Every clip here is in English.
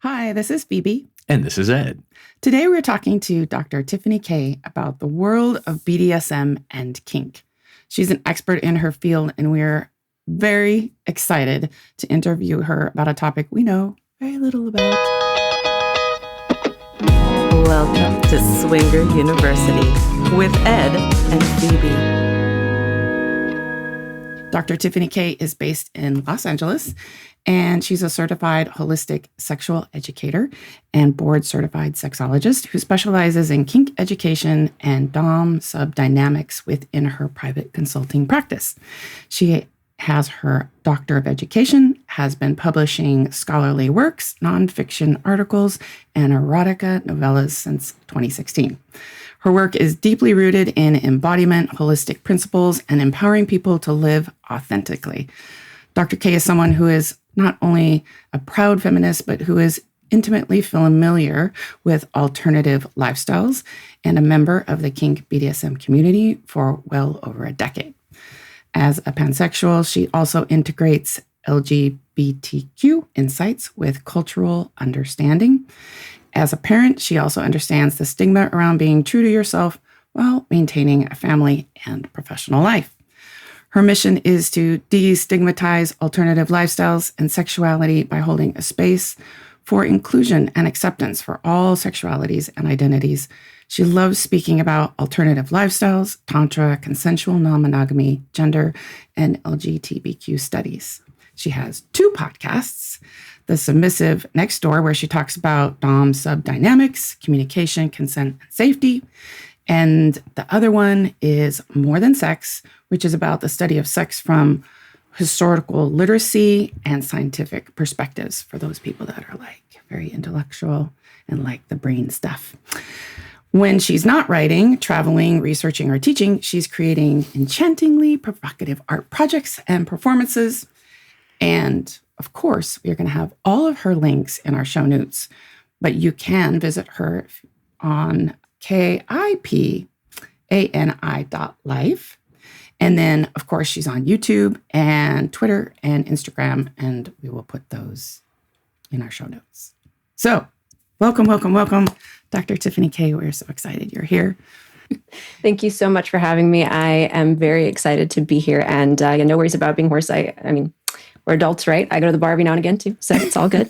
Hi, this is Phoebe. And this is Ed. Today we're talking to Dr. Tiffany K about the world of BDSM and kink. She's an expert in her field, and we're very excited to interview her about a topic we know very little about. Welcome to Swinger University with Ed and Phoebe. Dr. Tiffany K is based in Los Angeles, and she's a certified holistic sexual educator and board-certified sexologist who specializes in kink education and dom-sub dynamics within her private consulting practice. She has her Doctor of Education, has been publishing scholarly works, nonfiction articles, and erotica novellas since 2016. Her work is deeply rooted in embodiment, holistic principles, and empowering people to live authentically. Dr. K is someone who is not only a proud feminist, but who is intimately familiar with alternative lifestyles and a member of the kink BDSM community for well over a decade. As a pansexual, she also integrates LGBTQ insights with cultural understanding. As a parent, she also understands the stigma around being true to yourself while maintaining a family and professional life. Her mission is to destigmatize alternative lifestyles and sexuality by holding a space for inclusion and acceptance for all sexualities and identities. She loves speaking about alternative lifestyles, tantra, consensual non-monogamy, gender, and LGBTQ studies. She has 2 podcasts, The Submissive Next Door, where she talks about dom-sub dynamics, communication, consent, and safety. And the other one is More Than Sex, which is about the study of sex from historical literacy and scientific perspectives for those people that are like very intellectual and like the brain stuff. When she's not writing, traveling, researching, or teaching, she's creating enchantingly provocative art projects and performances. And of course, we're going to have all of her links in our show notes, but you can visit her on KIPANI.life. And then, of course, she's on YouTube and Twitter and Instagram, and we will put those in our show notes. So welcome, Dr. Tiffany K. We're so excited you're here. Thank you so much for having me. I am very excited to be here, and no worries about being hoarse. I mean, we're adults, right? I go to the bar every now and again too, so it's all good.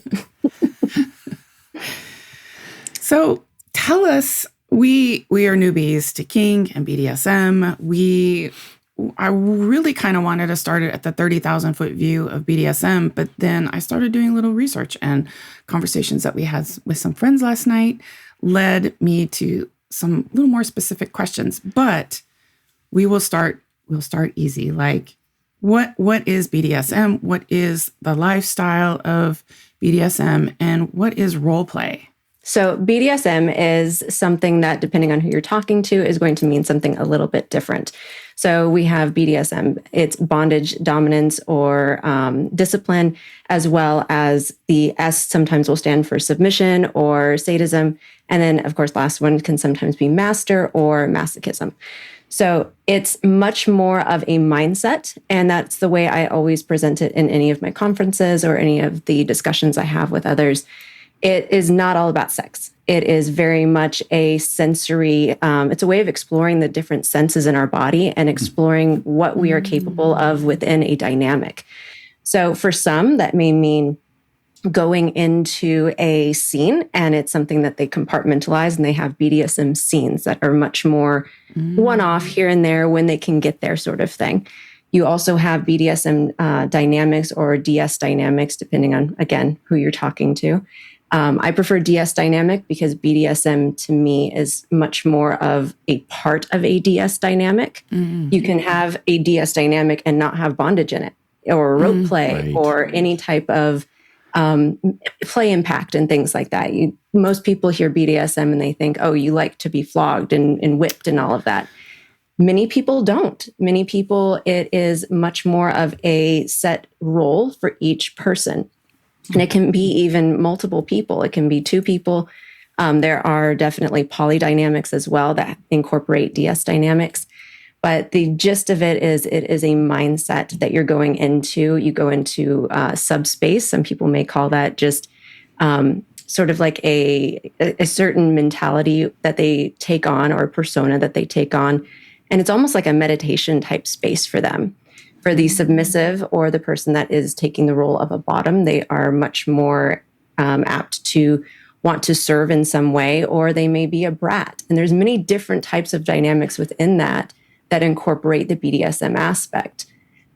So tell us, we are newbies to kink and BDSM. I really kind of wanted to start it at the 30,000 foot view of BDSM, but then I started doing a little research, and conversations that we had with some friends last night led me to some little more specific questions. But we'll start easy. Like, what is BDSM? What is the lifestyle of BDSM? And what is role play? So BDSM is something that, depending on who you're talking to, is going to mean something a little bit different. So we have BDSM, it's bondage, dominance, or discipline, as well as the S sometimes will stand for submission or sadism. And then, of course, last one can sometimes be master or masochism. So it's much more of a mindset, and that's the way I always present it in any of my conferences or any of the discussions I have with others. It is not all about sex. It is very much a sensory, it's a way of exploring the different senses in our body and exploring what we are capable of within a dynamic. So for some, that may mean going into a scene, and it's something that they compartmentalize, and they have BDSM scenes that are much more one-off here and there when they can get there, sort of thing. You also have BDSM dynamics or DS dynamics, depending on, again, who you're talking to. I prefer DS dynamic because BDSM to me is much more of a part of a DS dynamic. You can have a DS dynamic and not have bondage in it, or rope play, or any type of play impact and things like that. Most people hear BDSM and they think, oh, you like to be flogged and whipped and all of that. Many people don't. Many people, it is much more of a set role for each person. And it can be even multiple people. It can be 2 people. There are definitely polydynamics as well that incorporate DS dynamics. But the gist of it is a mindset that you're going into. You go into subspace. Some people may call that just sort of like a certain mentality that they take on, or persona that they take on. And it's almost like a meditation type space for them. For the submissive, or the person that is taking the role of a bottom, they are much more apt to want to serve in some way, or they may be a brat. And there's many different types of dynamics within that incorporate the BDSM aspect.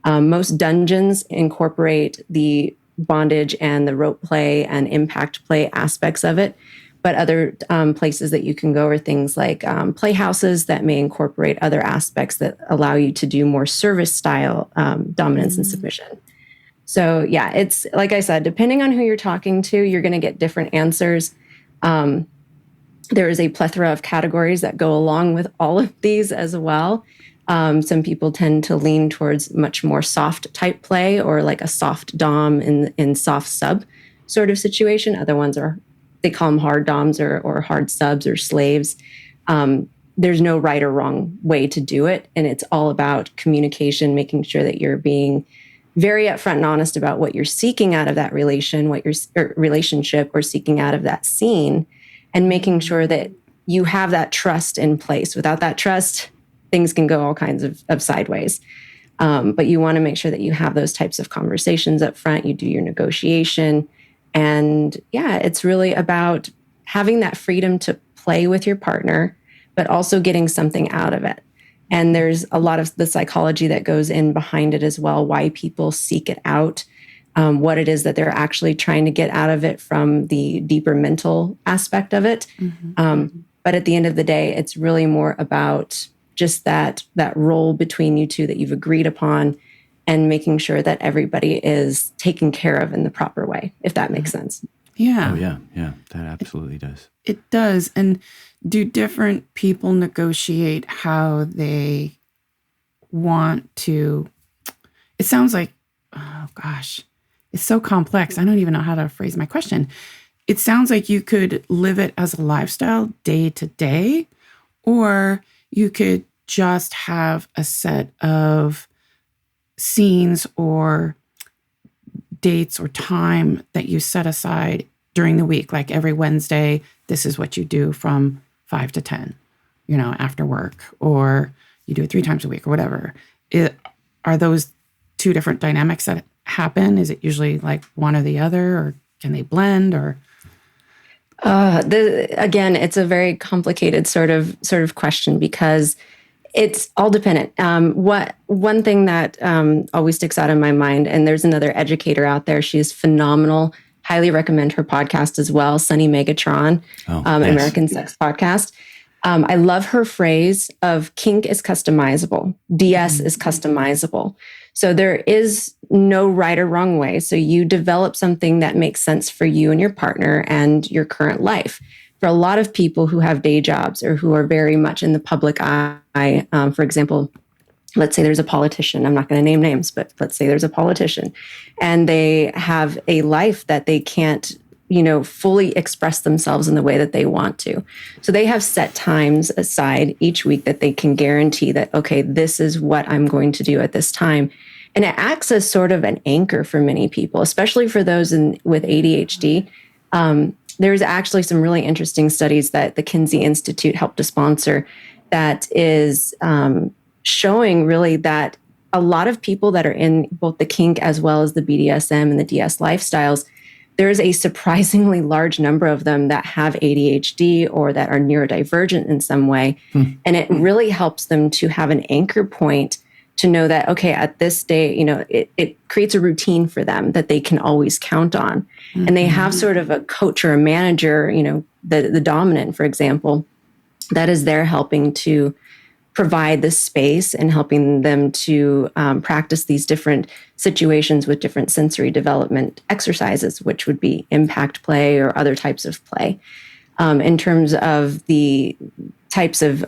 Most dungeons incorporate the bondage and the rope play and impact play aspects of it. But other places that you can go are things like playhouses that may incorporate other aspects that allow you to do more service style dominance and submission. So yeah, it's like I said, depending on who you're talking to, you're going to get different answers. There is a plethora of categories that go along with all of these as well. Some people tend to lean towards much more soft type play, or like a soft dom in soft sub sort of situation. Other ones are, they call them hard doms or hard subs or slaves. There's no right or wrong way to do it. And it's all about communication, making sure that you're being very upfront and honest about what you're seeking out of that relationship, or seeking out of that scene, and making sure that you have that trust in place. Without that trust, things can go all kinds of sideways. But you want to make sure that you have those types of conversations up front. You do your negotiation. And yeah, it's really about having that freedom to play with your partner, but also getting something out of it. And there's a lot of the psychology that goes in behind it as well, why people seek it out, what it is that they're actually trying to get out of it from the deeper mental aspect of it. But at the end of the day, it's really more about just that role between you two that you've agreed upon, and making sure that everybody is taken care of in the proper way, if that makes sense. Yeah. Oh, yeah. Yeah, that absolutely does. It does. And do different people negotiate how they want to? It sounds like, oh gosh, it's so complex. I don't even know how to phrase my question. It sounds like you could live it as a lifestyle day to day, or you could just have a set of scenes or dates or time that you set aside during the week. Like every Wednesday, this is what you do from 5 to 10, after work, or you do it 3 times a week or whatever. Are those two different dynamics that happen? Is it usually like one or the other, or can they blend, or? Again, it's a very complicated sort of question, because it's all dependent. One thing that always sticks out in my mind, and there's another educator out there. She's phenomenal. Highly recommend her podcast as well, Sunny Megatron, Yes. American Sex Podcast. I love her phrase of kink is customizable, DS is customizable. So there is no right or wrong way. So you develop something that makes sense for you and your partner and your current life. For a lot of people who have day jobs, or who are very much in the public eye, for example, let's say there's a politician. I'm not going to name names, but let's say there's a politician, and they have a life that they can't, fully express themselves in the way that they want to. So they have set times aside each week that they can guarantee that, okay, this is what I'm going to do at this time. And it acts as sort of an anchor for many people, especially for those with ADHD. There's actually some really interesting studies that the Kinsey Institute helped to sponsor that is showing really that a lot of people that are in both the kink as well as the BDSM and the DS lifestyles, there's a surprisingly large number of them that have ADHD or that are neurodivergent in some way. And it really helps them to have an anchor point to know that, okay, at this day, it creates a routine for them that they can always count on. And they have sort of a coach or a manager, the dominant, for example, that is there helping to provide the space and helping them to practice these different situations with different sensory development exercises, which would be impact play or other types of play. In terms of the types of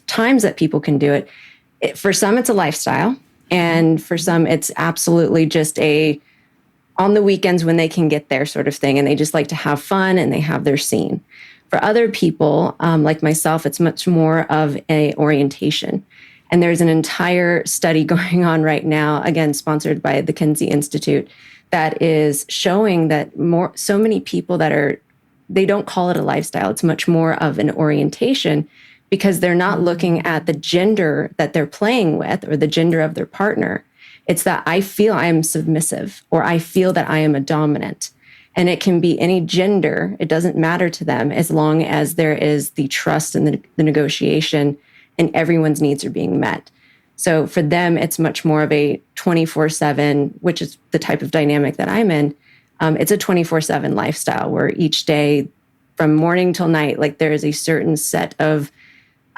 times that people can do it, for some, it's a lifestyle. And for some, it's absolutely just on the weekends when they can get there sort of thing. And they just like to have fun and they have their scene. For other people, like myself, it's much more of a orientation. And there's an entire study going on right now, again, sponsored by the Kinsey Institute, that is showing that so many people that are they don't call it a lifestyle. It's much more of an orientation, because they're not looking at the gender that they're playing with or the gender of their partner. It's that I feel I am submissive, or I feel that I am a dominant. And it can be any gender. It doesn't matter to them, as long as there is the trust and the negotiation and everyone's needs are being met. So for them, it's much more of a 24/7, which is the type of dynamic that I'm in. It's a 24/7 lifestyle where each day from morning till night, like there is a certain set of,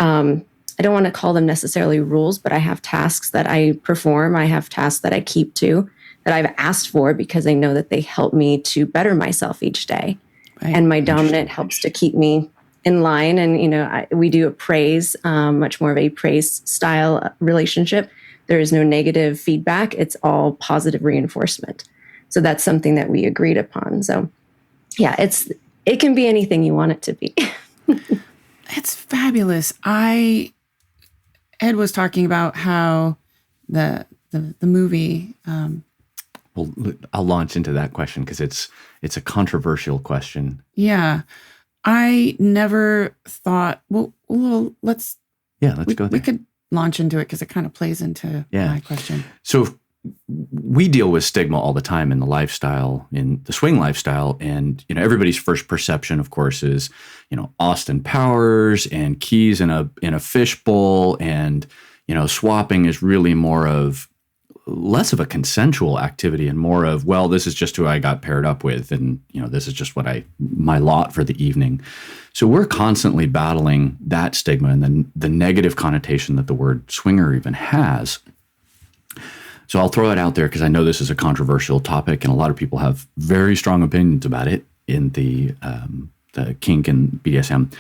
I don't want to call them necessarily rules, but I have tasks that I perform. I have tasks that I keep to, that I've asked for, because I know that they help me to better myself each day. Right. And my dominant helps to keep me in line. And, we do a praise, much more of a praise style relationship. There is no negative feedback. It's all positive reinforcement. So that's something that we agreed upon. So yeah, it can be anything you want it to be. It's fabulous. Ed was talking about how the movie. Well, I'll launch into that question because it's a controversial question. Yeah, I never thought. Well, let's go there. We could launch into it because it kind of plays into my question. So we deal with stigma all the time in the lifestyle, in the swing lifestyle. And, everybody's first perception, of course, is, Austin Powers and keys in a fishbowl. And, swapping is really less of a consensual activity and more of, well, this is just who I got paired up with. And, this is just my lot for the evening. So we're constantly battling that stigma and then the negative connotation that the word swinger even has. So I'll throw it out there because I know this is a controversial topic and a lot of people have very strong opinions about it in the kink and BDSM.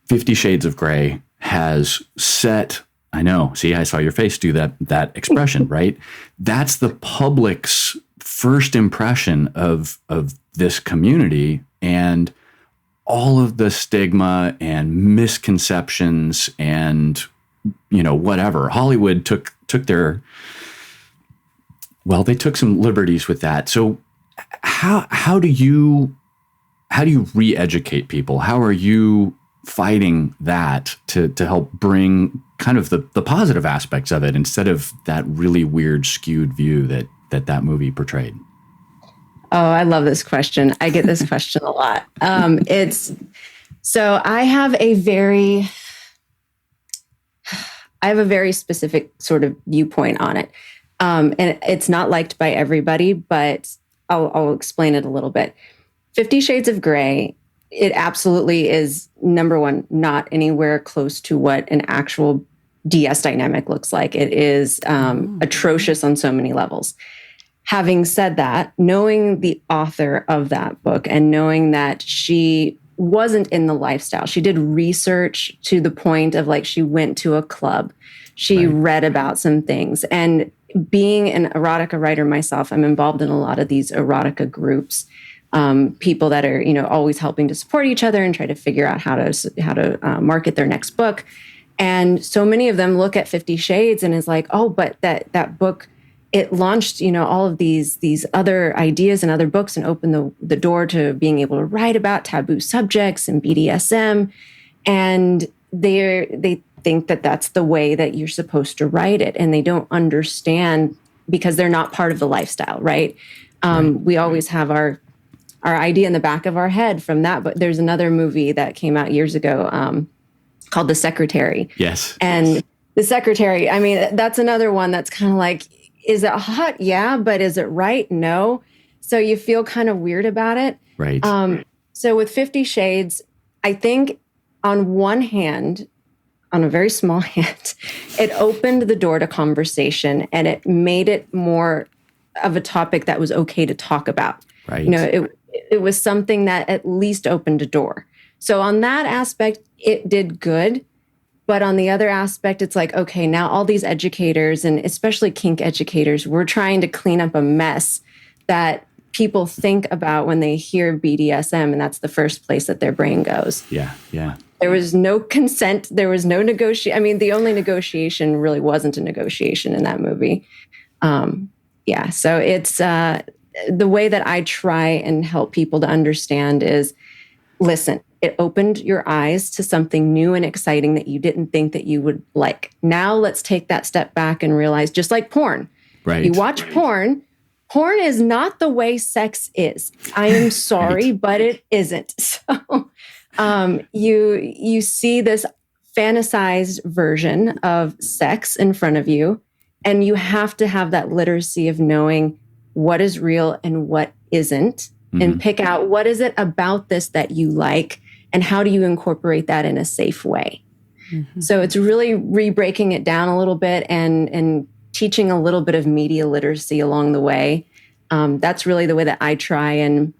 50 Shades of Grey has set, I know, see, I saw your face do that expression, right? That's the public's first impression of this community, and all of the stigma and misconceptions and, whatever. Hollywood took they took some liberties with that. So how do you re-educate people? How are you fighting that to help bring kind of the positive aspects of it instead of that really weird skewed view that movie portrayed? Oh, I love this question. I get this question a lot. So I have a very specific sort of viewpoint on it. And it's not liked by everybody, but I'll explain it a little bit. 50 Shades of Grey, it absolutely is, number one, not anywhere close to what an actual DS dynamic looks like. It is atrocious on so many levels. Having said that, knowing the author of that book and knowing that she wasn't in the lifestyle, she did research to the point of she went to a club, she read about some things. And being an erotica writer myself, I'm involved in a lot of these erotica groups. People that are, always helping to support each other and try to figure out how to market their next book. And so many of them look at 50 Shades and is like, oh, but that book, it launched, all of these other ideas and other books and opened the door to being able to write about taboo subjects and BDSM. And they think that that's the way that you're supposed to write it. And they don't understand because they're not part of the lifestyle, right? We always have our idea in the back of our head from that. But there's another movie that came out years ago called The Secretary. Yes. And The Secretary, I mean, that's another one that's kind of like, is it hot? Yeah. But is it right? No. So you feel kind of weird about it. Right. So with 50 Shades, I think on one hand, on a very small hand, it opened the door to conversation and it made it more of a topic that was okay to talk about. Right. It was something that at least opened a door. So on that aspect, it did good. But on the other aspect, it's like, okay, now all these educators and especially kink educators, we're trying to clean up a mess that people think about when they hear BDSM, and that's the first place that their brain goes. Yeah, yeah. There was no consent. There was no negotiation. I mean, the only negotiation really wasn't a negotiation in that movie. So it's the way that I try and help people to understand is, listen, it opened your eyes to something new and exciting that you didn't think that you would like. Now let's take that step back and realize, just like porn, Right. you watch porn. Porn is not the way sex is. I am sorry, Right. but it isn't. So you see this fantasized version of sex in front of you, and you have to have that literacy of knowing what is real and what isn't, and pick out what is it about this that you like, and how do you incorporate that in a safe way. So it's really re-breaking it down a little bit and teaching a little bit of media literacy along the way. That's really the way that I try and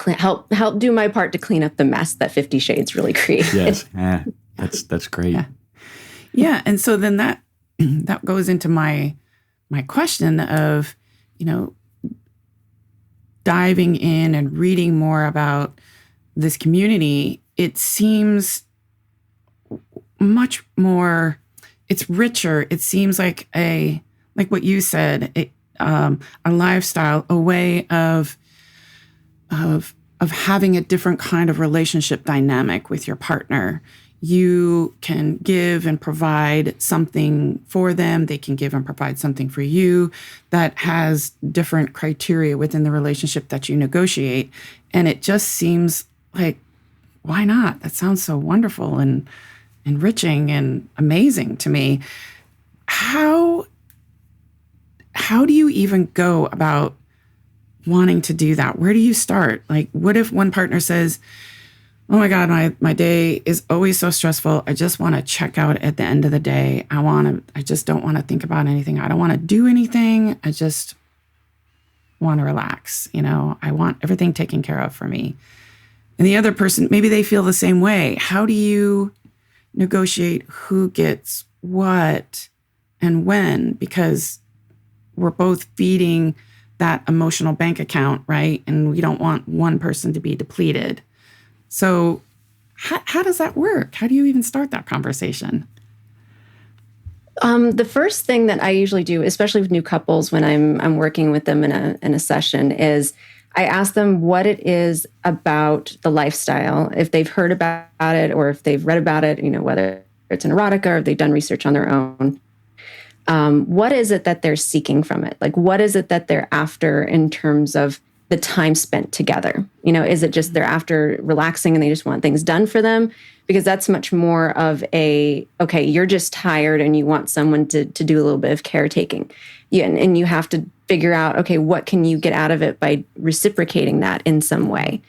help do my part to clean up the mess that 50 Shades really created. Yes, that's great. Yeah, and so then that goes into my question of, diving in and reading more about this community. It seems much more, it's richer. It seems like like what you said, a lifestyle, a way of having a different kind of relationship dynamic with your partner. You can give and provide something for them. They can give and provide something for you that has different criteria within the relationship that you negotiate. And it just seems like, why not? That sounds so wonderful and enriching and amazing to me. How do you even go about wanting to do that? Where do you start? Like, what if one partner says, oh my God, my day is always so stressful. I just want to check out at the end of the day. I just don't want to think about anything. I don't want to do anything. I just want to relax. I want everything taken care of for me. And the other person, maybe they feel the same way. How do you negotiate who gets what and when? Because we're both feeding that emotional bank account, right? And we don't want one person to be depleted. So how does that work? How do you even start that conversation? The first thing that I usually do, especially with new couples, when I'm working with them in a session, is I ask them what it is about the lifestyle, if they've heard about it or if they've read about it, whether it's an erotica or if they've done research on their own. What is it that they're seeking from it? Like, what is it that they're after in terms of the time spent together? Is it just they're after relaxing and they just want things done for them? Because that's much more of okay, you're just tired and you want someone to do a little bit of caretaking. Yeah, and you have to figure out, okay, what can you get out of it by reciprocating that in some way?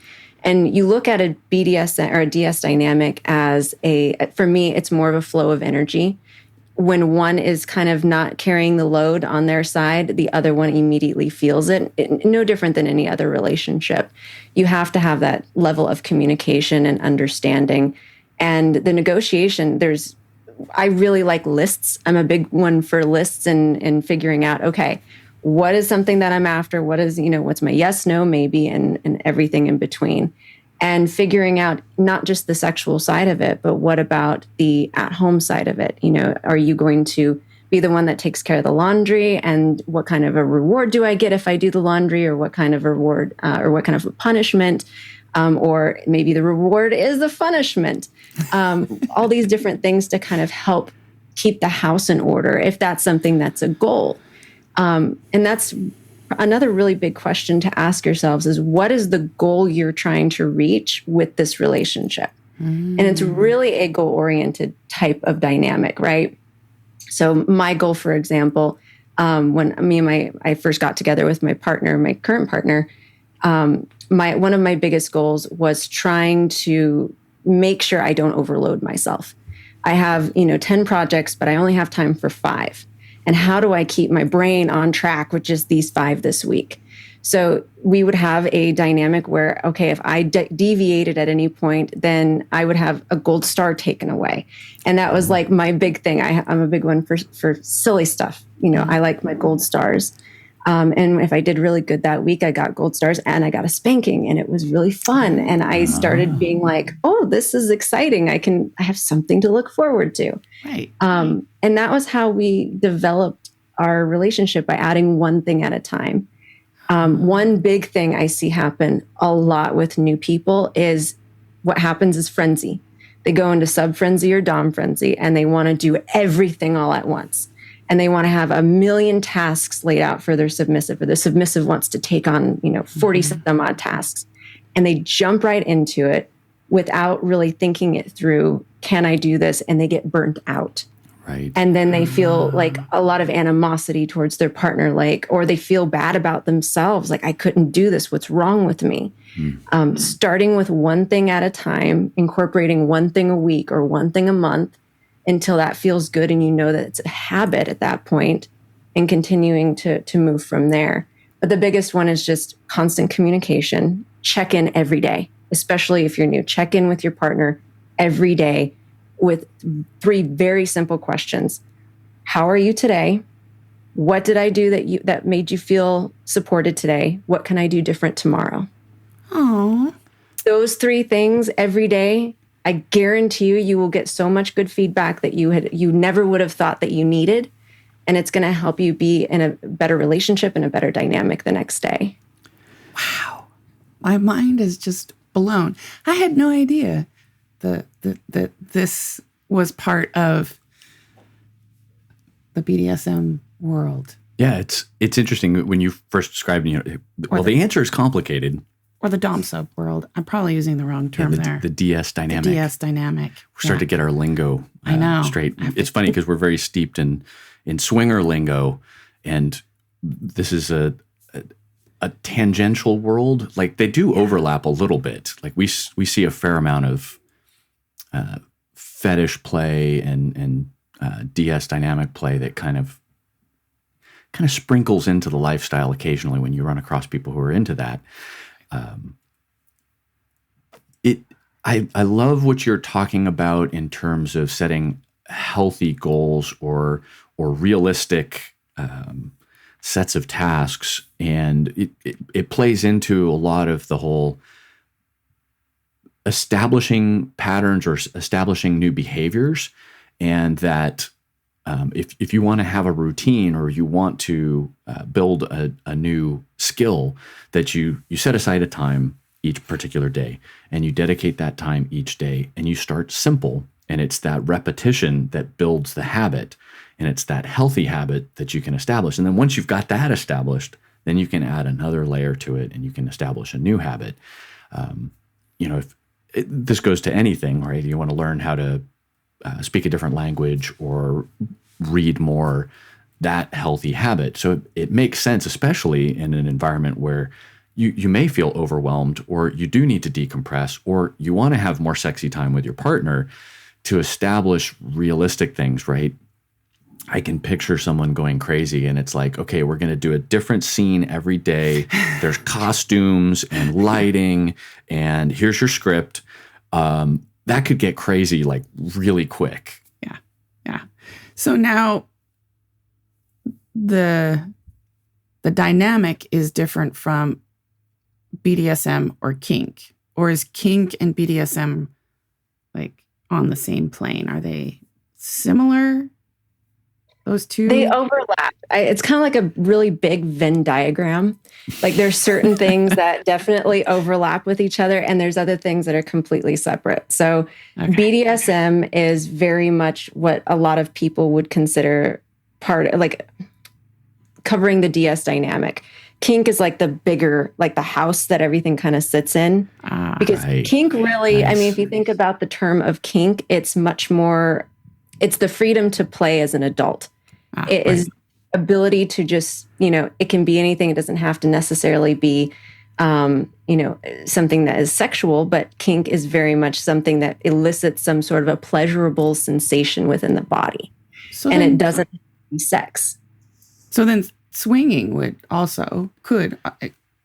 And you look at a BDSM or a DS dynamic as for me, it's more of a flow of energy. When one is kind of not carrying the load on their side, the other one immediately feels it. No different than any other relationship. You have to have that level of communication and understanding. And the negotiation, I really like lists. I'm a big one for lists and figuring out, okay, what is something that I'm after? What is, what's my yes, no, maybe, and everything in between. And figuring out not just the sexual side of it, but what about the at-home side of it? Are you going to be the one that takes care of the laundry? And what kind of a reward do I get if I do the laundry? Or what kind of reward or what kind of a punishment? Or maybe the reward is the punishment. All these different things to kind of help keep the house in order, if that's something that's a goal. And that's another really big question to ask yourselves is, what is the goal you're trying to reach with this relationship? And it's really a goal-oriented type of dynamic, right? So my goal, for example, when I first got together with my current partner, one of my biggest goals was trying to make sure I don't overload myself. I have, 10 projects, but I only have time for 5. And how do I keep my brain on track with just these 5 this week? So we would have a dynamic where, okay, if I deviated at any point, then I would have a gold star taken away. And that was like my big thing. I'm a big one for silly stuff. I like my gold stars. And if I did really good that week, I got gold stars and I got a spanking, and it was really fun. And I started being like, oh, this is exciting. I have something to look forward to. Right. And that was how we developed our relationship, by adding one thing at a time. One big thing I see happen a lot with new people is what happens is frenzy. They go into sub frenzy or dom frenzy, and they want to do everything all at once. And they want to have a million tasks laid out for their submissive, or the submissive wants to take on, 40 some odd tasks. And they jump right into it without really thinking it through. Can I do this? And they get burnt out. Right. And then they feel like a lot of animosity towards their partner, or they feel bad about themselves. Like, I couldn't do this. What's wrong with me? Starting with one thing at a time, incorporating one thing a week or one thing a month until that feels good. And that it's a habit at that point, and continuing to move from there. But the biggest one is just constant communication. Check in every day, especially if you're new. Check in with your partner every day with 3 very simple questions. How are you today? What did I do that made you feel supported today? What can I do different tomorrow? Oh, Those 3 things every day, I guarantee you will get so much good feedback that you never would have thought that you needed. And it's going to help you be in a better relationship and a better dynamic the next day. wow. My mind is just blown. I had no idea that this was part of the BDSM world. Yeah, it's interesting when you first described, the answer is complicated. Or the dom sub world. I'm probably using the wrong term there. The DS dynamic. The DS dynamic. We're starting to get our lingo I know. straight. It's funny because we're very steeped in swinger lingo, and this is a tangential world. Like, they do overlap a little bit. Like, we see a fair amount of fetish play and DS dynamic play that kind of sprinkles into the lifestyle occasionally when you run across people who are into that. I love what you're talking about in terms of setting healthy goals or realistic sets of tasks, and it plays into a lot of the whole establishing patterns or establishing new behaviors, and that if you want to have a routine or you want to build a new skill, that you set aside a time each particular day and you dedicate that time each day, and you start simple, and it's that repetition that builds the habit, and it's that healthy habit that you can establish. And then once you've got that established, then you can add another layer to it and you can establish a new habit. If this goes to anything, right? You want to learn how to speak a different language or read more, that healthy habit. So it makes sense, especially in an environment where you may feel overwhelmed, or you do need to decompress, or you want to have more sexy time with your partner, to establish realistic things, right? I can picture someone going crazy, and it's like, okay, we're going to do a different scene every day. There's costumes and lighting, and here's your script. That could get crazy, like, really quick. Yeah. So now the dynamic is different from BDSM or kink, or is kink and BDSM like on the same plane? Are they similar? Those two? They overlap. It's kind of like a really big Venn diagram. Like, there's certain things that definitely overlap with each other, and there's other things that are completely separate. So BDSM is very much what a lot of people would consider like covering the DS dynamic. Kink is like the bigger, like the house that everything kind of sits in. Because kink really, I mean, if you think about the term of kink, it's much more, it's the freedom to play as an adult. It is ability to just, it can be anything. It doesn't have to necessarily be, something that is sexual, but kink is very much something that elicits some sort of a pleasurable sensation within the body. It doesn't be sex. So then swinging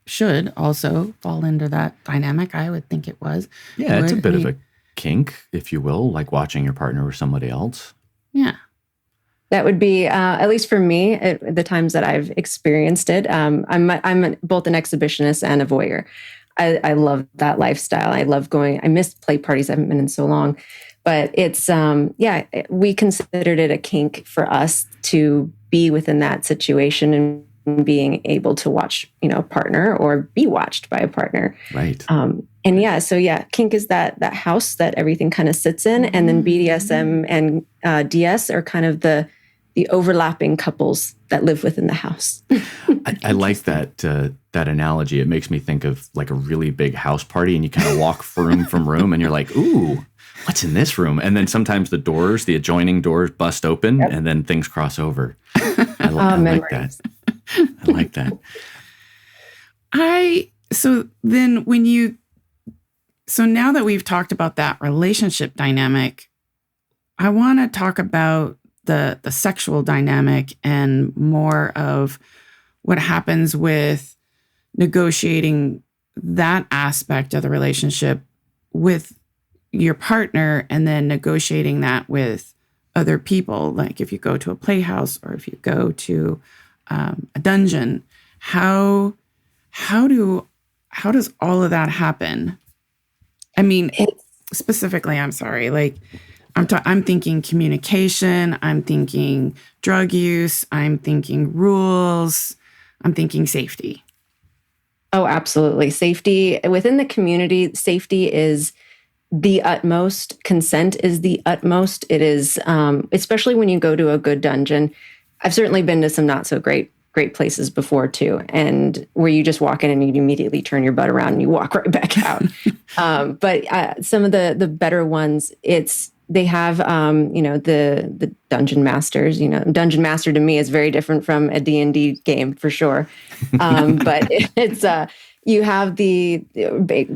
should also fall into that dynamic. I would think it was. Yeah, it's a bit of a kink, if you will, like watching your partner with somebody else. Yeah. That would be, at least for me, the times that I've experienced it. I'm both an exhibitionist and a voyeur. I love that lifestyle. I love going. I miss play parties. I haven't been in so long. But it's, we considered it a kink for us to be within that situation and being able to watch, a partner or be watched by a partner. Right. And yeah, so yeah, kink is that house that everything kind of sits in, and then BDSM and DS are kind of the overlapping couples that live within the house. I like that analogy. It makes me think of like a really big house party, and you kind of walk room from room, and you're like, "Ooh, what's in this room?" And then sometimes the adjoining doors bust open, and then things cross over. I like that. I like that. So now that we've talked about that relationship dynamic, I want to talk about the sexual dynamic and more of what happens with negotiating that aspect of the relationship with your partner, and then negotiating that with other people. Like if you go to a playhouse or if you go to a dungeon, how does all of that happen? I mean, specifically, I'm sorry, like I'm thinking communication, I'm thinking drug use, I'm thinking rules, I'm thinking safety. Oh, absolutely. Safety within the community, safety is the utmost. Consent is the utmost. It is, especially when you go to a good dungeon. I've certainly been to some not so great places before too, and where you just walk in and you immediately turn your butt around and you walk right back out. But some of the better ones, they have the dungeon masters. Dungeon master to me is very different from a D&D game for sure. But it's you have the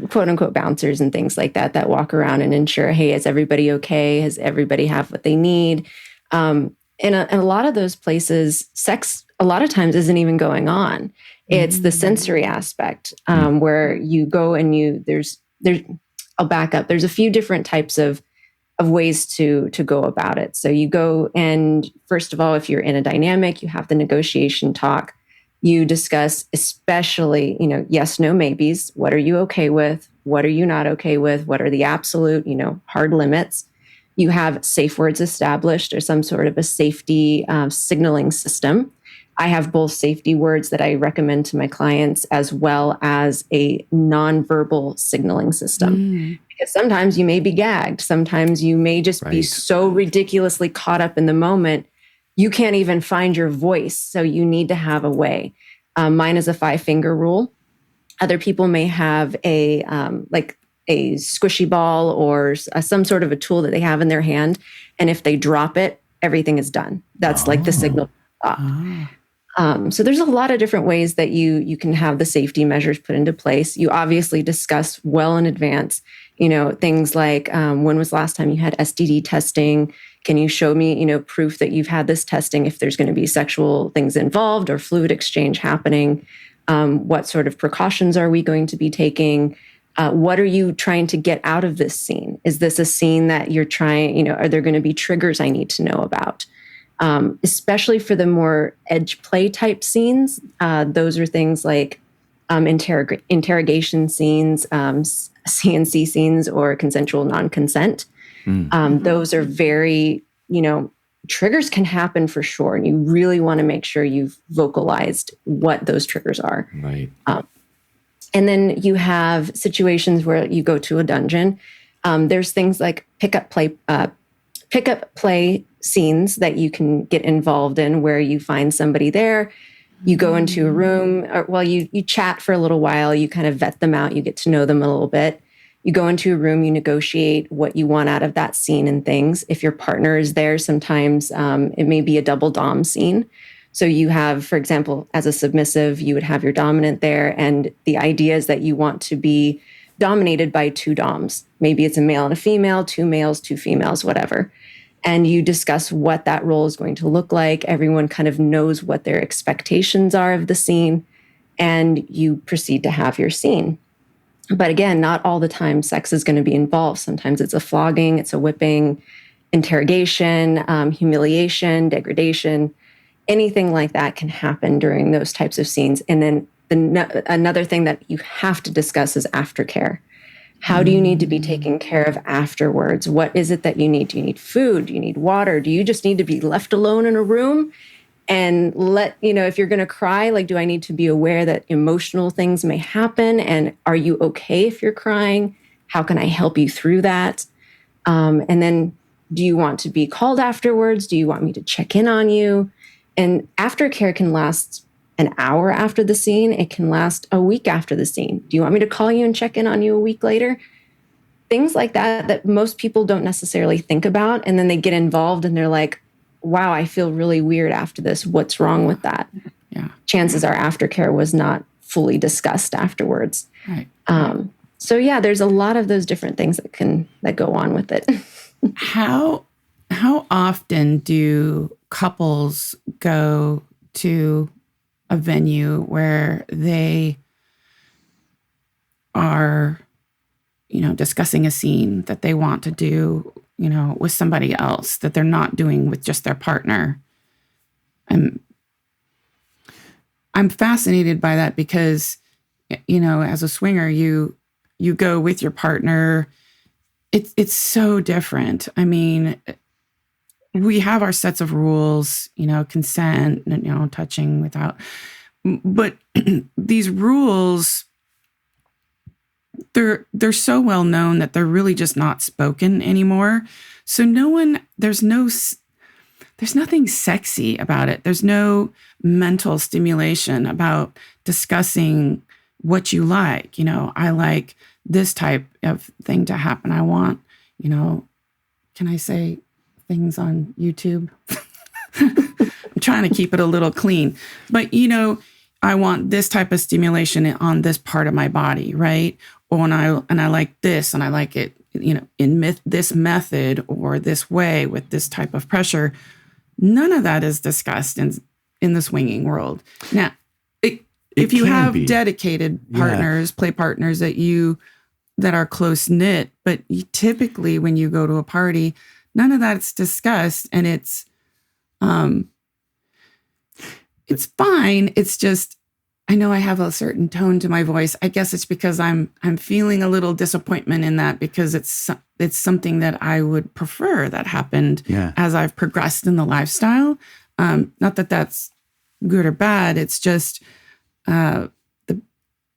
quote unquote bouncers and things like that walk around and ensure, hey, is everybody okay? Has everybody have what they need? And a lot of those places, sex a lot of times isn't even going on. It's the sensory aspect, where you go and there's I'll back up. There's a few different types of ways to go about it. So you go, and first of all, if you're in a dynamic, you have the negotiation talk. You discuss, especially, yes, no, maybes. What are you okay with? What are you not okay with? What are the absolute, hard limits? You have safe words established, or some sort of a safety signaling system. I have both safety words that I recommend to my clients, as well as a nonverbal signaling system. Because sometimes you may be gagged. Sometimes you may just be so ridiculously caught up in the moment, you can't even find your voice. So you need to have a way. Mine is a 5-finger rule. Other people may have a squishy ball or some sort of a tool that they have in their hand. And if they drop it, everything is done. That's like the signal. So there's a lot of different ways that you can have the safety measures put into place. You obviously discuss well in advance, things like, when was the last time you had STD testing? Can you show me, proof that you've had this testing if there's going to be sexual things involved or fluid exchange happening? What sort of precautions are we going to be taking? What are you trying to get out of this scene? Is this a scene that you're trying, are there going to be triggers I need to know about? Especially for the more edge play type scenes. Those are things like interrogation scenes, CNC scenes, or consensual non-consent. Those are very, triggers can happen for sure. And you really want to make sure you've vocalized what those triggers are. Right. And then you have situations where you go to a dungeon. There's things like pickup play scenes that you can get involved in, where you find somebody there, you go into a room, you chat for a little while, you kind of vet them out, you get to know them a little bit. You go into a room, you negotiate what you want out of that scene and things. If your partner is there, sometimes it may be a double dom scene. So you have, for example, as a submissive, you would have your dominant there, and the idea is that you want to be dominated by 2 doms. Maybe it's a male and a female, 2 males, 2 females, whatever. And you discuss what that role is going to look like. Everyone kind of knows what their expectations are of the scene, and you proceed to have your scene. But again, not all the time sex is going to be involved. Sometimes it's a flogging, it's a whipping, interrogation, humiliation, degradation. Anything like that can happen during those types of scenes. And then another thing that you have to discuss is aftercare. How do you need to be taken care of afterwards? What is it that you need? Do you need food? Do you need water? Do you just need to be left alone in a room and if you're going to cry, like, do I need to be aware that emotional things may happen? And are you okay if you're crying? How can I help you through that? And then do you want to be called afterwards? Do you want me to check in on you? And aftercare can last an hour after the scene. It can last a week after the scene. Do you want me to call you and check in on you a week later? Things like that most people don't necessarily think about. And then they get involved and they're like, wow, I feel really weird after this. What's wrong with that? Yeah. Chances are aftercare was not fully discussed afterwards. Right. So yeah, there's a lot of those different things that go on with it. How often do couples go to a venue where they are, discussing a scene that they want to do, with somebody else that they're not doing with just their partner? I'm fascinated by that because, as a swinger, you go with your partner. It's so different. I mean, we have our sets of rules, consent, touching without, but these rules, they're so well known that they're really just not spoken anymore. So there's nothing sexy about it. There's no mental stimulation about discussing what you like. I like this type of thing to happen. I want, can I say things on YouTube? I'm trying to keep it a little clean, but I want this type of stimulation on this part of my body, right? And I like this, and I like it, in this method or this way with this type of pressure. None of that is discussed in the swinging world. Now, if you have dedicated partners, play partners that are close knit, but typically when you go to a party, none of that's discussed, and it's fine. It's just, I know I have a certain tone to my voice. I guess it's because I'm feeling a little disappointment in that, because it's something that I would prefer that happened as I've progressed in the lifestyle. Not that that's good or bad. It's just the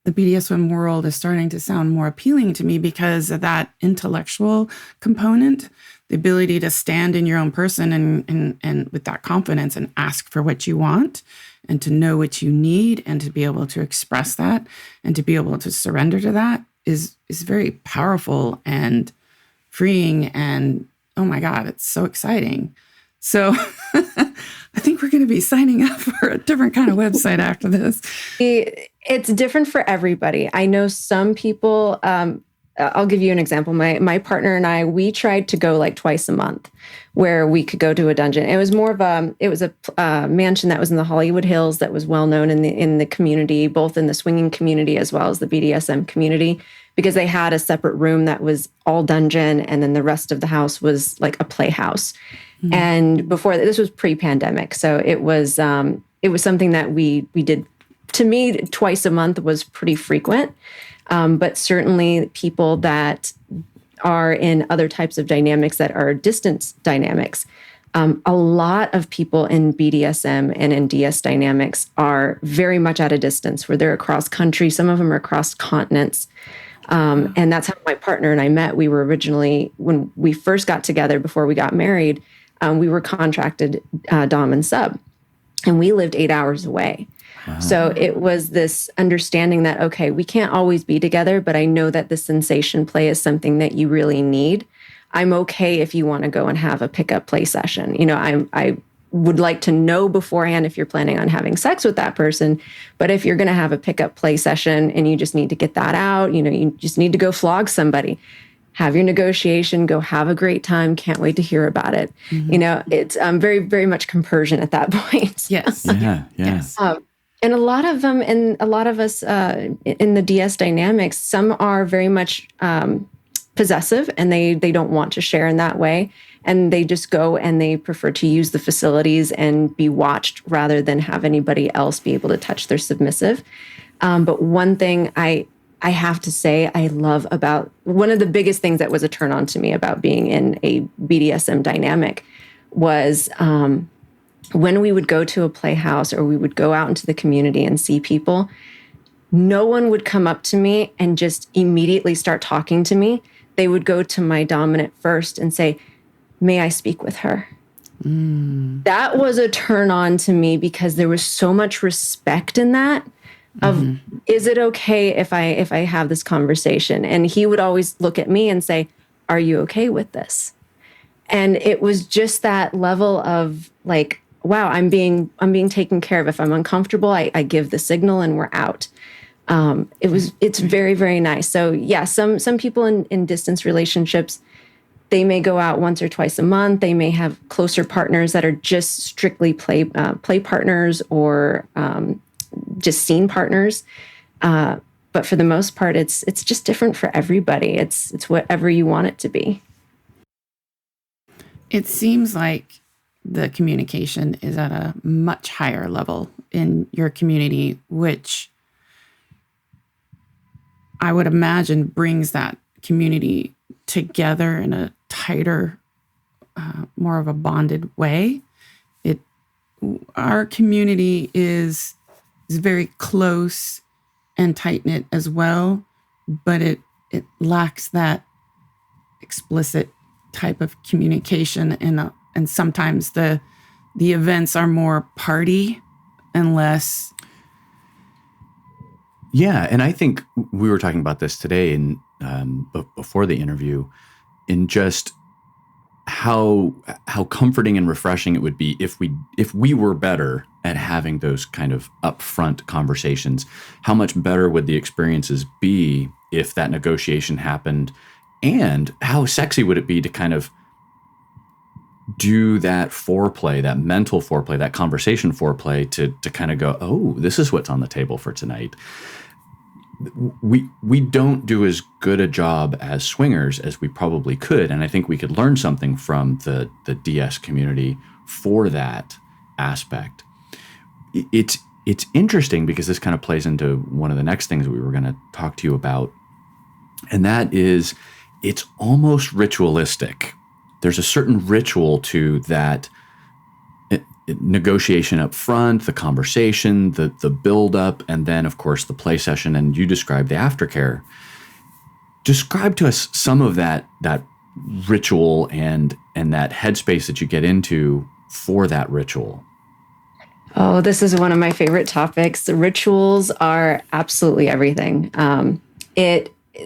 BDSM world is starting to sound more appealing to me because of that intellectual component, the ability to stand in your own person and with that confidence and ask for what you want, and to know what you need, and to be able to express that, and to be able to surrender to that is very powerful and freeing. And oh my God, it's so exciting. So I think we're going to be signing up for a different kind of website after this. It's different for everybody. I know some people, I'll give you an example. My partner and I, we tried to go like twice a month where we could go to a dungeon. It was more of a mansion that was in the Hollywood Hills that was well known in the community, both in the swinging community as well as the BDSM community, because they had a separate room that was all dungeon, and then the rest of the house was like a playhouse. Mm-hmm. And before this was pre-pandemic, so it was something that we did. To me, twice a month was pretty frequent. But certainly people that are in other types of dynamics that are distance dynamics, a lot of people in BDSM and in DS dynamics are very much at a distance, where they're across country. Some of them are across continents. And that's how my partner and I met. We were originally, when we first got together before we got married, we were contracted dom and sub, and we lived 8 hours away. Wow. So it was this understanding that, okay, we can't always be together, but I know that the sensation play is something that you really need. I'm okay if you want to go and have a pickup play session. I would like to know beforehand if you're planning on having sex with that person. But if you're going to have a pickup play session and you just need to get that out, you just need to go flog somebody, have your negotiation, go have a great time. Can't wait to hear about it. Mm-hmm. It's very, very much compersion at that point. Yes. Yes. And a lot of them, and a lot of us in the DS dynamics, some are very much possessive, and they don't want to share in that way. And they just go and they prefer to use the facilities and be watched rather than have anybody else be able to touch their submissive. But one thing I have to say I love about, one of the biggest things that was a turn on to me about being in a BDSM dynamic was when we would go to a playhouse or we would go out into the community and see people, no one would come up to me and just immediately start talking to me. They would go to my dominant first and say, "May I speak with her?" That was a turn on to me because there was so much respect in that of, is it okay if I have this conversation? And he would always look at me and say, "Are you okay with this?" And it was just that level of like, wow, I'm being taken care of. If I'm uncomfortable, I give the signal and we're out. It's very, very nice. So yeah, some people in distance relationships, they may go out once or twice a month. They may have closer partners that are just strictly play partners or just scene partners. But for the most part, it's just different for everybody. It's whatever you want it to be. It seems like the communication is at a much higher level in your community, which I would imagine brings that community together in a tighter, more of a bonded way. Our community is very close and tight-knit as well, but it lacks that explicit type of communication, and sometimes the events are more party and less. Yeah, and I think we were talking about this today in before the interview, in just how comforting and refreshing it would be if we were better at having those kind of upfront conversations. How much better would the experiences be if that negotiation happened, and how sexy would it be to kind of do that foreplay, that mental foreplay, that conversation foreplay to kind of go, oh, this is what's on the table for tonight. We don't do as good a job as swingers as we probably could, and I think we could learn something from the DS community for that aspect. It's interesting because this kind of plays into one of the next things we were going to talk to you about, and that is it's almost ritualistic. There's a certain ritual to that negotiation up front, the conversation, the build up, and then of course the play session. And you described the aftercare. Describe to us some of that ritual and that headspace that you get into for that ritual. Oh, this is one of my favorite topics. The rituals are absolutely everything.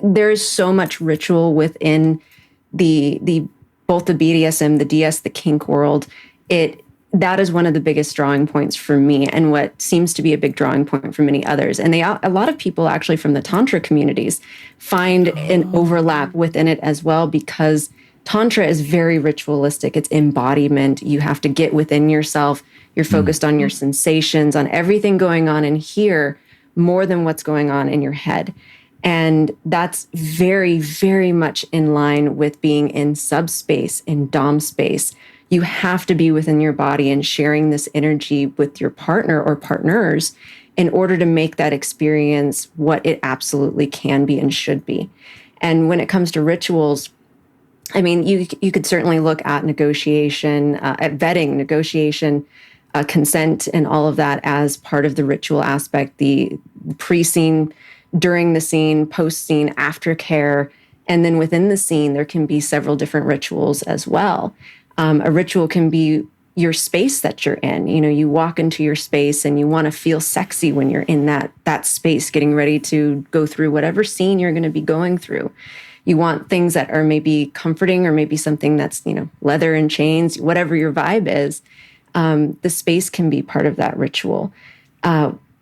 There's so much ritual within the both the BDSM, the DS, the kink world. That is one of the biggest drawing points for me, and what seems to be a big drawing point for many others. And a lot of people actually from the Tantra communities find an overlap within it as well, because Tantra is very ritualistic. It's embodiment. You have to get within yourself. You're focused on your sensations, on everything going on in here more than what's going on in your head. And that's very, very much in line with being in subspace, in dom space. You have to be within your body and sharing this energy with your partner or partners in order to make that experience what it absolutely can be and should be. And when it comes to rituals, I mean, you could certainly look at negotiation, at vetting, negotiation, consent, and all of that as part of the ritual aspect, the pre-scene, during the scene, post-scene, aftercare. And then within the scene, there can be several different rituals as well. A ritual can be your space that you're in. You know, you walk into your space and you want to feel sexy when you're in that space, getting ready to go through whatever scene you're going to be going through. You want things that are maybe comforting, or maybe something that's, leather and chains, whatever your vibe is. The space can be part of that ritual.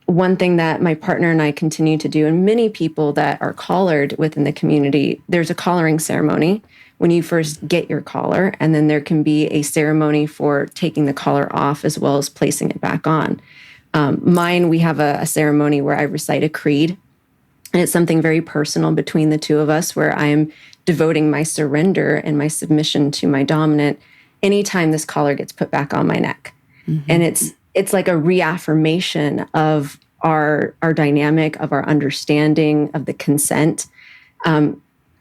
One thing that my partner and I continue to do, and many people that are collared within the community, there's a collaring ceremony when you first get your collar, and then there can be a ceremony for taking the collar off as well as placing it back on. Mine, we have a ceremony where I recite a creed, and it's something very personal between the two of us, where I am devoting my surrender and my submission to my dominant anytime this collar gets put back on my neck. Mm-hmm. And it's like a reaffirmation of our dynamic, of our understanding of the consent.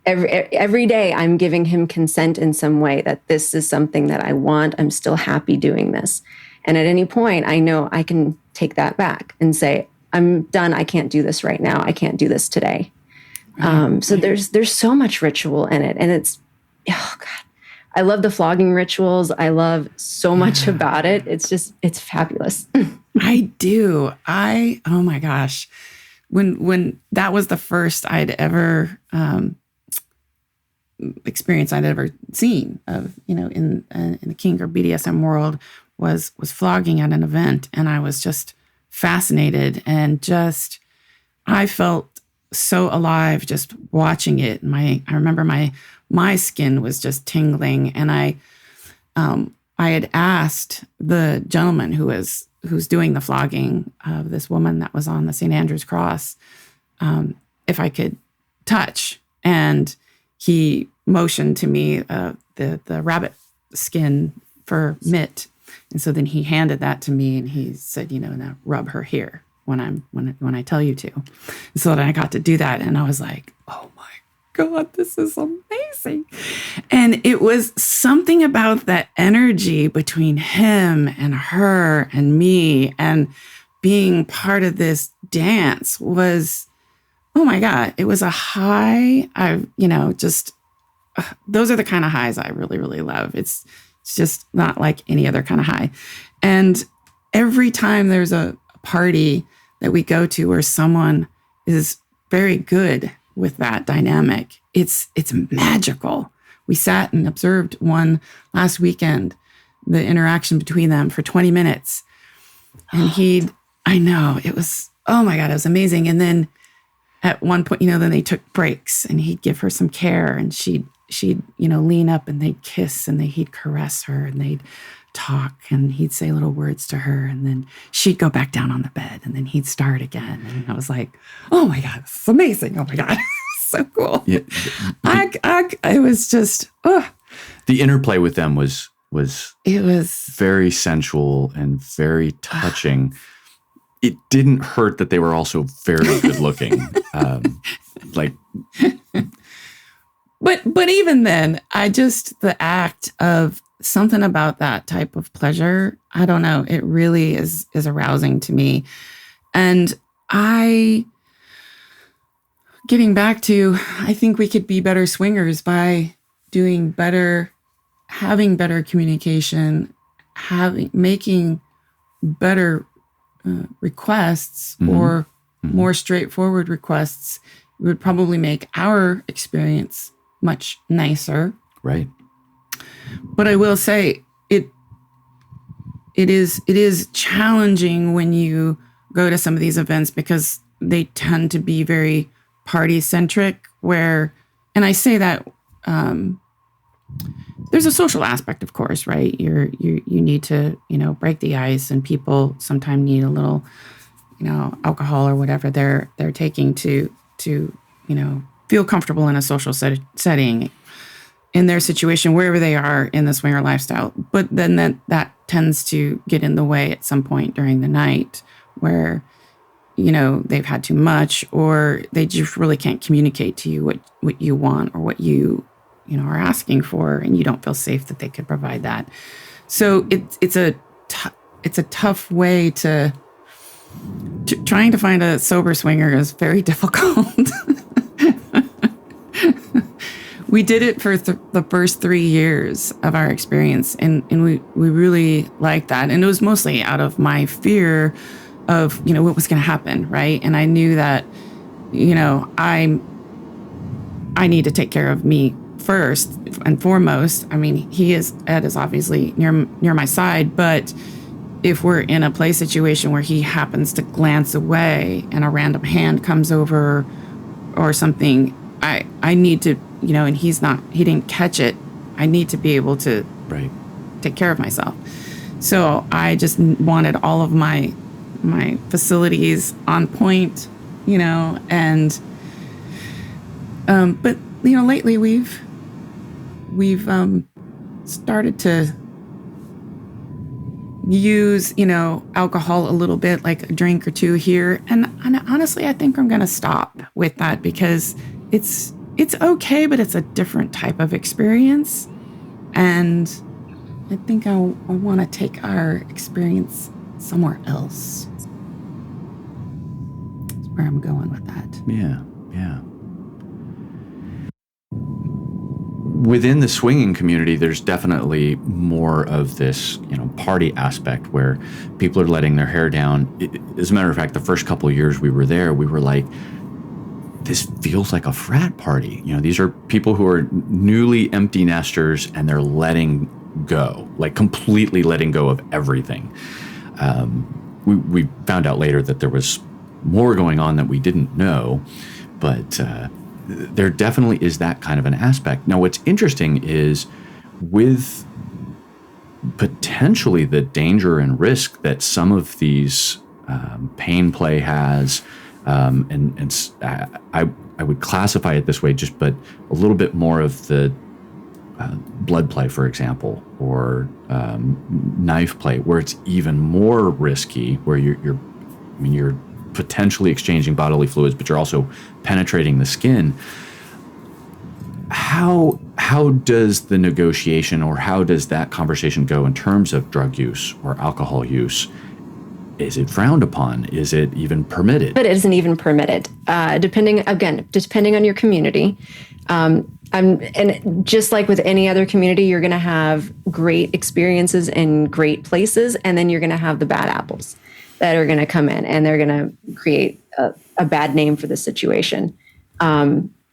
Every day I'm giving him consent in some way, that this is something that I want. I'm still happy doing this. And at any point, I know I can take that back and say, I'm done. I can't do this right now. I can't do this today. So there's so much ritual in it. And it's, oh God, I love the flogging rituals. I love so much about it. It's fabulous. I do. Oh my gosh. When that was the first I'd ever experience I'd ever seen of, in the kink or BDSM world was flogging at an event. And I was just fascinated and I felt so alive just watching it. And I remember my skin was just tingling. And I had asked the gentleman who's doing the flogging of this woman that was on the St. Andrew's cross, if I could touch. And he motioned to me the rabbit skin for mitt. And so then he handed that to me and he said, now rub her here when I tell you to. And so then I got to do that. And I was like, oh my God, this is amazing. And it was something about that energy between him and her and me and being part of this dance was, oh my God, it was a high. Those are the kind of highs I really, really love. It's just not like any other kind of high. And every time there's a party that we go to where someone is very good with that dynamic, it's magical. We sat and observed one last weekend, the interaction between them for 20 minutes. And I know, it was, oh my God, it was amazing. And then at one point, then they took breaks and he'd give her some care and she'd lean up and they'd kiss and he'd caress her and they'd talk and he'd say little words to her and then she'd go back down on the bed and then he'd start again. And I was like, oh my God, this is amazing. Oh my God, so cool. Yeah. I was just, the interplay with them was very sensual and very touching. It didn't hurt that they were also very good looking. But even then, the act of something about that type of pleasure, I don't know, it really is arousing to me. And getting back to, I think we could be better swingers by doing better, having better communication, making better requests or more straightforward requests. It would probably make our experience much nicer. Right. But I will say it is challenging when you go to some of these events because they tend to be very party centric and I say that there's a social aspect, of course, right? You need to, break the ice and people sometimes need a little, alcohol or whatever they're taking to feel comfortable in a social setting in their situation, wherever they are in the swinger lifestyle. But then that tends to get in the way at some point during the night where, they've had too much or they just really can't communicate to you what you want or what you are asking for, and you don't feel safe that they could provide that. So it's a tough way to trying to find a sober swinger is very difficult. We did it for the first 3 years of our experience, and we really liked that. And it was mostly out of my fear of, what was going to happen, right? And I knew that, I need to take care of me first and foremost. I mean, Ed is obviously near my side, but if we're in a play situation where he happens to glance away and a random hand comes over or something, I need to, and he didn't catch it. I need to be able to take care of myself. So I just wanted all of my facilities on point, and, but, lately we've started to use, alcohol a little bit, like a drink or two here. And honestly, I think I'm going to stop with that because it's okay, but it's a different type of experience. And I think I want to take our experience somewhere else. That's where I'm going with that. Yeah. Within the swinging community, there's definitely more of this, party aspect where people are letting their hair down. As a matter of fact, the first couple of years we were there, we were like, this feels like a frat party. These are people who are newly empty nesters and they're letting go, like completely letting go of everything. We found out later that there was more going on that we didn't know, but there definitely is that kind of an aspect. Now, what's interesting is with potentially the danger and risk that some of these pain play has, and I would classify it this way, but a little bit more of the blood play, for example, or knife play, where it's even more risky, where you're potentially exchanging bodily fluids, but you're also penetrating the skin. How does the negotiation, or how does that conversation go in terms of drug use or alcohol use? Is it frowned upon? Is it even permitted? But it isn't even permitted, depending on your community. And just like with any other community, you're going to have great experiences in great places, and then you're going to have the bad apples that are going to come in, and they're going to create a bad name for the situation.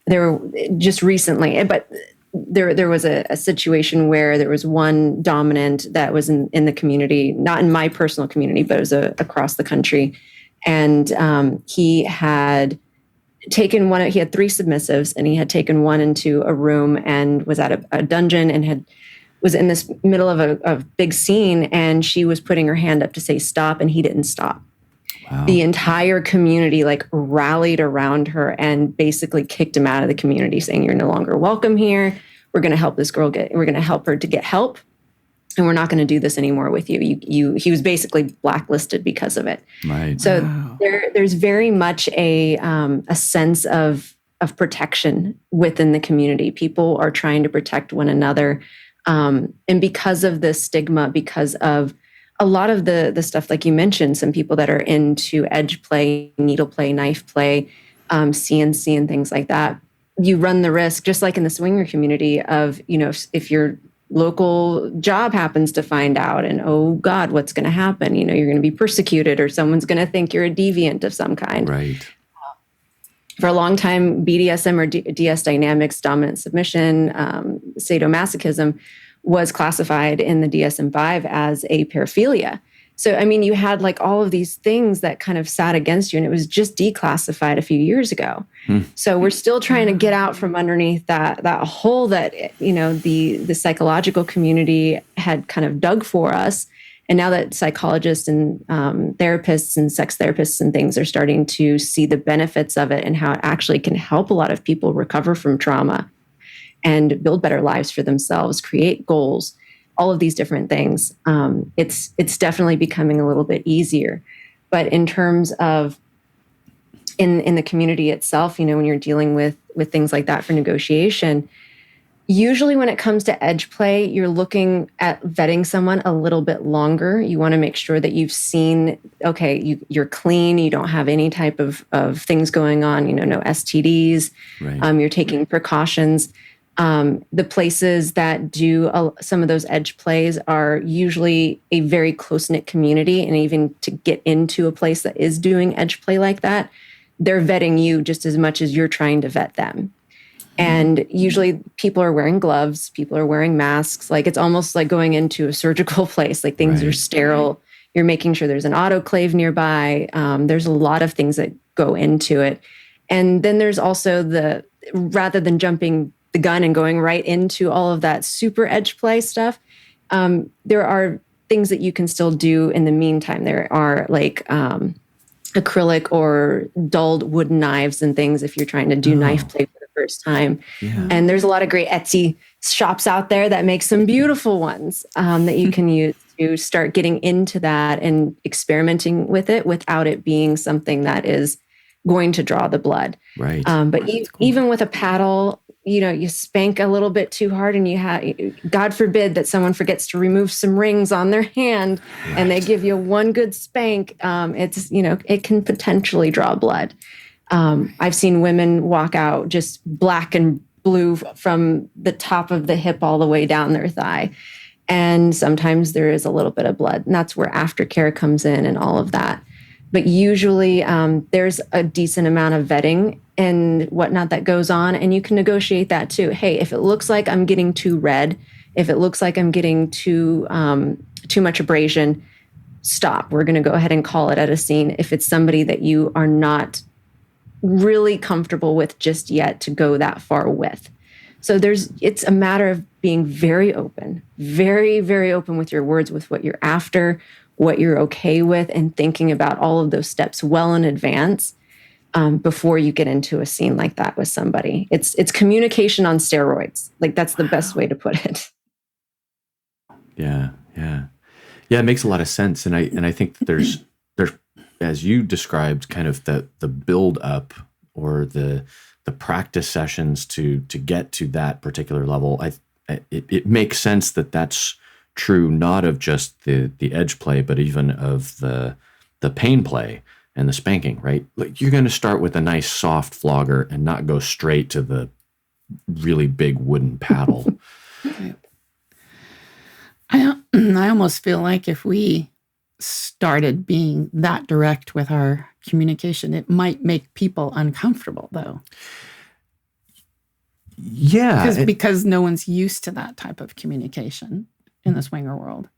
There just recently, but there was a situation where there was one dominant that was in the community, not in my personal community, but it was across the country, and he had taken one. He had 3 submissives, and he had taken one into a room and was at a dungeon and was in this middle of a big scene, and she was putting her hand up to say stop, and he didn't stop. Wow. The entire community rallied around her and basically kicked him out of the community, saying, "You're no longer welcome here. We're going to help this girl we're going to help her to get help, and we're not going to do this anymore with you." He was basically blacklisted because of it. Right. So wow. There's very much a sense of protection within the community. People are trying to protect one another. And because of the stigma, because of a lot of the stuff, like you mentioned, some people that are into edge play, needle play, knife play, CNC and things like that, you run the risk, just like in the swinger community, of, if your local job happens to find out and, oh God, what's going to happen? You're going to be persecuted, or someone's going to think you're a deviant of some kind. Right. For a long time, BDSM or DS dynamics, dominant submission, sadomasochism, was classified in the DSM-5 as a paraphilia. So, you had all of these things that kind of sat against you, and it was just declassified a few years ago. So we're still trying to get out from underneath that hole that, the psychological community had kind of dug for us. And now that psychologists and therapists and sex therapists and things are starting to see the benefits of it and how it actually can help a lot of people recover from trauma and build better lives for themselves, create goals, all of these different things, it's definitely becoming a little bit easier. But in terms of in the community itself, when you're dealing with things like that for negotiation, usually when it comes to edge play, you're looking at vetting someone a little bit longer. You want to make sure that you've seen, okay, you're clean, you don't have any type of things going on, no STDs, right. You're taking precautions. The places that do some of those edge plays are usually a very close-knit community, and even to get into a place that is doing edge play like that, they're vetting you just as much as you're trying to vet them. And usually people are wearing gloves, people are wearing masks. It's almost like going into a surgical place, things right. are sterile. You're making sure there's an autoclave nearby. There's a lot of things that go into it. And then there's also rather than jumping the gun and going right into all of that super edge play stuff, there are things that you can still do in the meantime. There are acrylic or dulled wooden knives and things if you're trying to do knife play for the first time. Yeah. And there's a lot of great Etsy shops out there that make some beautiful ones that you can use to start getting into that and experimenting with it without it being something that is going to draw the blood. Right. But even with a paddle, you spank a little bit too hard and God forbid that someone forgets to remove some rings on their hand and they give you one good spank, it can potentially draw blood. I've seen women walk out just black and blue from the top of the hip all the way down their thigh. And sometimes there is a little bit of blood, and that's where aftercare comes in and all of that. But usually there's a decent amount of vetting and whatnot that goes on, and you can negotiate that too. Hey, if it looks like I'm getting too red, if it looks like I'm getting too much abrasion, stop. We're going to go ahead and call it at a scene. If it's somebody that you are not really comfortable with just yet to go that far with. So it's a matter of being very open, very, very open with your words, with what you're after, what you're okay with, and thinking about all of those steps well in advance before you get into a scene like that with somebody. It's communication on steroids. Like, that's the best way to put it. Yeah. It makes a lot of sense, and I think that there's as you described, kind of the build up or the practice sessions to get to that particular level. It makes sense that that's true, not of just the edge play, but even of the pain play and the spanking, right? Like, you're going to start with a nice soft flogger and not go straight to the really big wooden paddle. I almost feel like if we started being that direct with our communication, it might make people uncomfortable, though. Yeah. Because no one's used to that type of communication in the swinger world.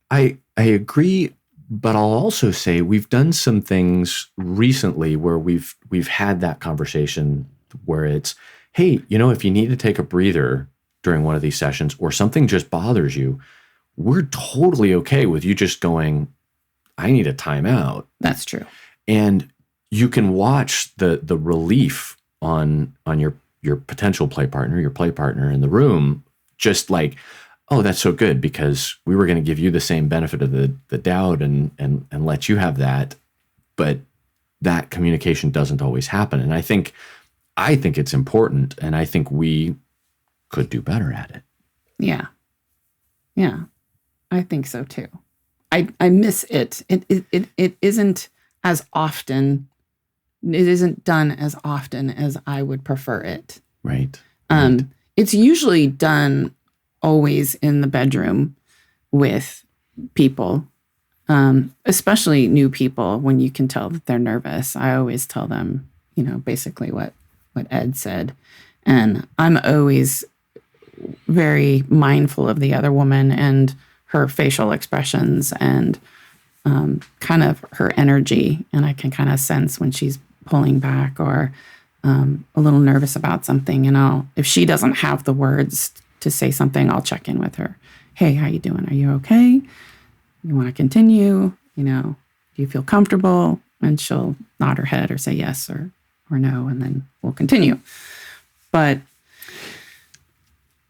I agree, but I'll also say we've done some things recently where we've had that conversation where it's, hey, if you need to take a breather during one of these sessions or something just bothers you, we're totally okay with you just going, I need a timeout. That's true. And you can watch the relief on your potential play partner, your play partner in the room, just like, oh, that's so good, because we were going to give you the same benefit of the doubt and let you have that. But that communication doesn't always happen. And I think it's important, and I think we could do better at it. Yeah. I think so too. I miss it. It isn't as often. It isn't done as often as I would prefer it. Right. It's usually done always in the bedroom with people, especially new people, when you can tell that they're nervous. I always tell them, basically what Ed said. And I'm always very mindful of the other woman and her facial expressions and kind of her energy. And I can kind of sense when she's pulling back or a little nervous about something. And if she doesn't have the words to say something, I'll check in with her. Hey, how you doing? Are you okay? You want to continue? Do you feel comfortable? And she'll nod her head or say yes or no, and then we'll continue. But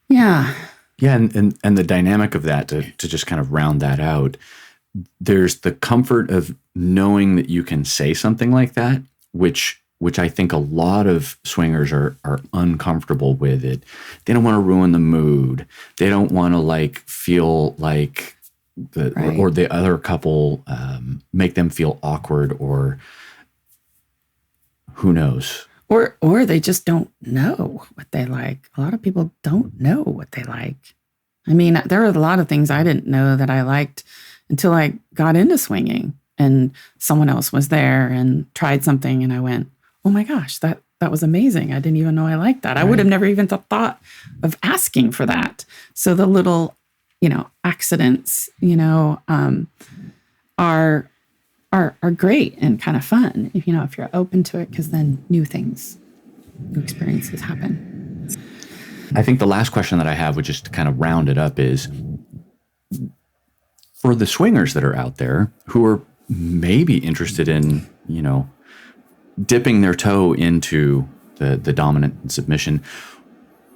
yeah. Yeah, and the dynamic of that, to just kind of round that out, there's the comfort of knowing that you can say something like that, which I think a lot of swingers are uncomfortable with it. They don't want to ruin the mood. They don't want to feel like or the other couple make them feel awkward, or who knows. Or they just don't know what they like. A lot of people don't know what they like. I mean, there are a lot of things I didn't know that I liked until I got into swinging, and someone else was there and tried something, and I went, oh my gosh, that was amazing. I didn't even know I liked that. Right. I would have never even thought of asking for that. So the little, accidents, are great and kind of fun, if you're open to it, because then new experiences happen. I think the last question that I have, which is to kind of round it up, is for the swingers that are out there who are maybe interested in, dipping their toe into the dominant and submission.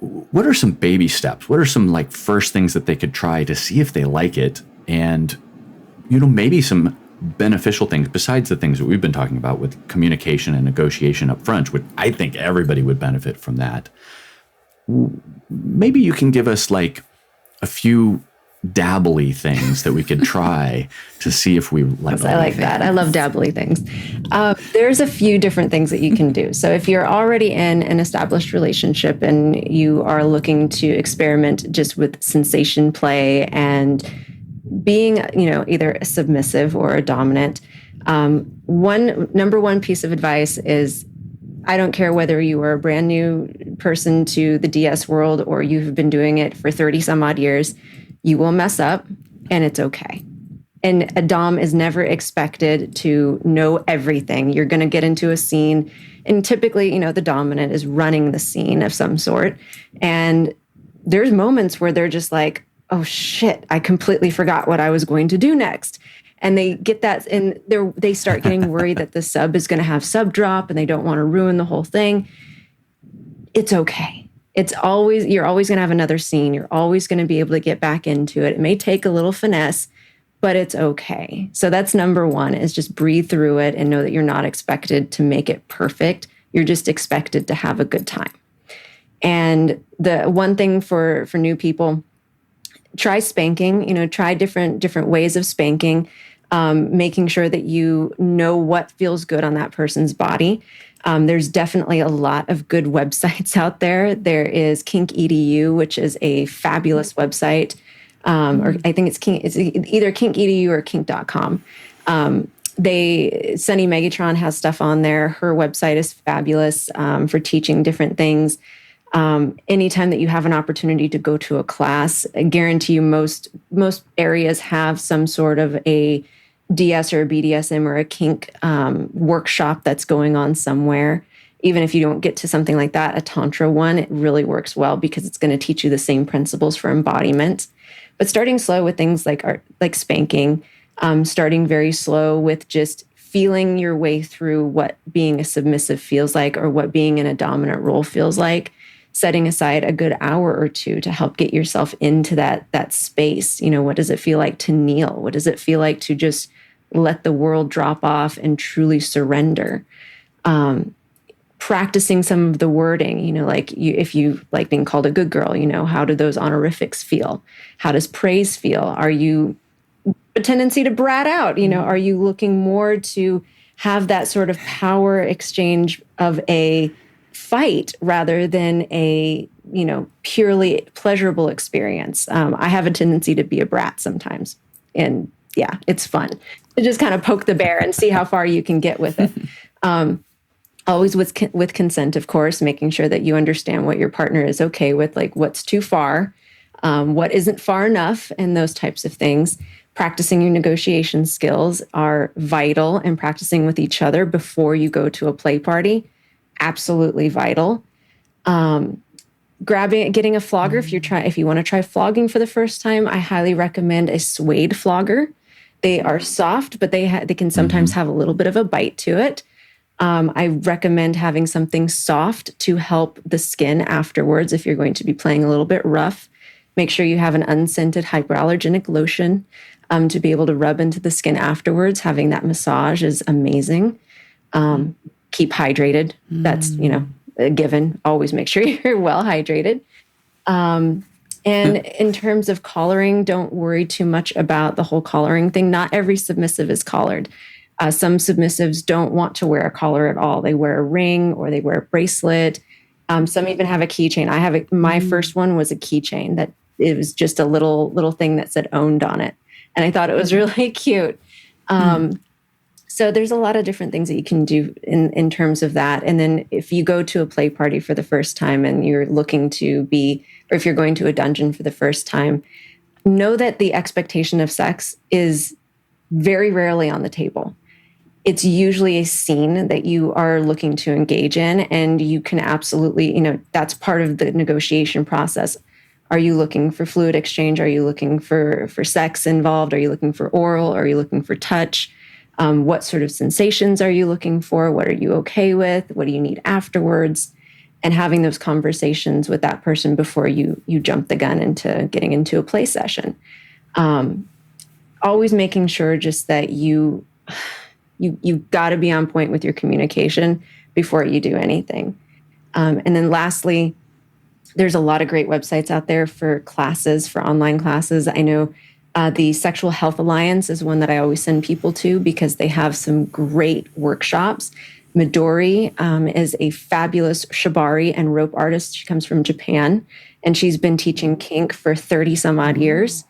What are some baby steps? What are some first things that they could try to see if they like it? And, maybe some beneficial things besides the things that we've been talking about with communication and negotiation up front, which I think everybody would benefit from that. maybe you can give us like a few dabbly things that we could try to see if we like. I like that. I love dabbly things. There's a few different things that you can do. So if you're already in an established relationship and you are looking to experiment just with sensation play and being, either a submissive or a dominant, number one piece of advice is, I don't care whether you are a brand new person to the DS world or you've been doing it for 30 some odd years, you will mess up and it's okay. And a dom is never expected to know everything. You're going to get into a scene, and typically, the dominant is running the scene of some sort. And there's moments where they're just like, oh shit, I completely forgot what I was going to do next. And they get that, and they start getting worried that the sub is going to have sub drop and they don't want to ruin the whole thing. It's okay. You're always going to have another scene. You're always going to be able to get back into it. It may take a little finesse, but it's okay. So that's number one, is just breathe through it and know that you're not expected to make it perfect. You're just expected to have a good time. And the one thing for new people, try spanking, try different ways of spanking, making sure that you know what feels good on that person's body. There's definitely a lot of good websites out there. There is Kink EDU, which is a fabulous website. Or I think it's Kink, it's either Kink EDU or kink.com. Sunny Megatron has stuff on there. Her website is fabulous for teaching different things. Anytime that you have an opportunity to go to a class, I guarantee you most areas have some sort of a DS or a BDSM or a kink workshop that's going on somewhere. Even if you don't get to something like that, a Tantra one, it really works well because it's going to teach you the same principles for embodiment. But starting slow with things like spanking, starting very slow with just feeling your way through what being a submissive feels like or what being in a dominant role feels like, setting aside a good hour or two to help get yourself into that space. What does it feel like to kneel? What does it feel like to just let the world drop off and truly surrender? Practicing some of the wording, if you like being called a good girl, how do those honorifics feel? How does praise feel? Are you a tendency to brat out? Are you looking more to have that sort of power exchange of a fight rather than a, purely pleasurable experience? I have a tendency to be a brat sometimes. And yeah, it's fun to just kind of poke the bear and see how far you can get with it. Always with consent, of course, making sure that you understand what your partner is okay with, like what's too far, what isn't far enough, and those types of things. Practicing your negotiation skills are vital, and practicing with each other before you go to a play party, absolutely vital. Getting a flogger, if you want to try flogging for the first time, I highly recommend a suede flogger. They are soft, but they can sometimes have a little bit of a bite to it. I recommend having something soft to help the skin afterwards if you're going to be playing a little bit rough. Make sure you have an unscented hypoallergenic lotion to be able to rub into the skin afterwards. Having that massage is amazing. Keep hydrated. That's, a given. Always make sure you're well hydrated. And in terms of collaring, don't worry too much about the whole collaring thing. Not every submissive is collared. Some submissives don't want to wear a collar at all. They wear a ring or they wear a bracelet. Some even have a keychain. My first one was a keychain that it was just a little thing that said owned on it. And I thought it was really cute. So there's a lot of different things that you can do in terms of that. And then if you go to a play party for the first time and you're looking to or if you're going to a dungeon for the first time, know that the expectation of sex is very rarely on the table. It's usually a scene that you are looking to engage in, and you can absolutely, that's part of the negotiation process. Are you looking for fluid exchange? Are you looking for sex involved? Are you looking for oral? Are you looking for touch? What sort of sensations are you looking for? What are you okay with? What do you need afterwards? And having those conversations with that person before you jump the gun into getting into a play session. Always making sure just that you've got to be on point with your communication before you do anything. And then lastly, There's a lot of great websites out there for classes, for online classes. I know the Sexual Health Alliance is one that I always send people to because they have some great workshops. Midori is a fabulous shibari and rope artist. She comes from Japan, and she's been teaching kink for 30 some odd years.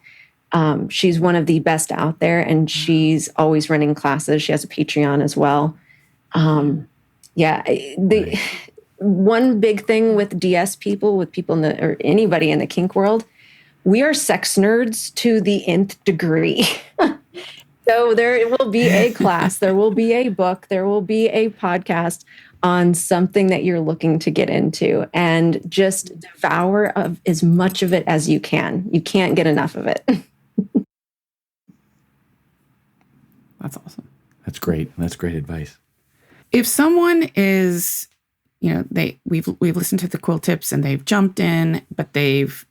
She's one of the best out there, and she's always running classes. She has a Patreon as well. One big thing with DS people, with people in the, or anybody in the kink world, we are sex nerds to the nth degree. So there will be a class, there will be a book, there will be a podcast on something that you're looking to get into, and just devour of as much of it as you can. You can't get enough of it. That's awesome. That's great. That's great advice. If someone is, we've listened to the cool tips and they've jumped in, but they've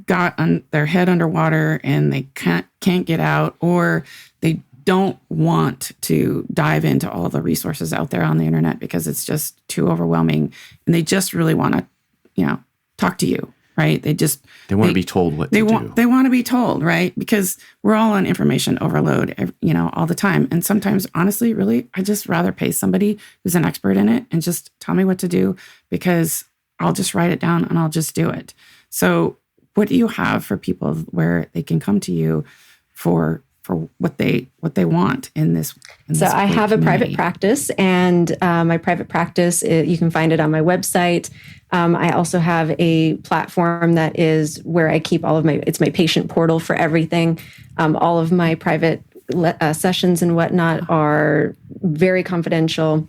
got their head underwater and they can't get out, or they don't want to dive into all the resources out there on the internet because it's just too overwhelming, and they just really want to, talk to you, right? They want to be told what to do. They want to be told, right? Because we're all on information overload, all the time. And sometimes, honestly, really, I just rather pay somebody who's an expert in it and just tell me what to do, because I'll just write it down and I'll just do it. So what do you have for people where they can come to you for what they want in this? So I have a private practice, and my private practice, you can find it on my website. I also have a platform that is where I keep it's my patient portal for everything. All of my private sessions and whatnot are very confidential.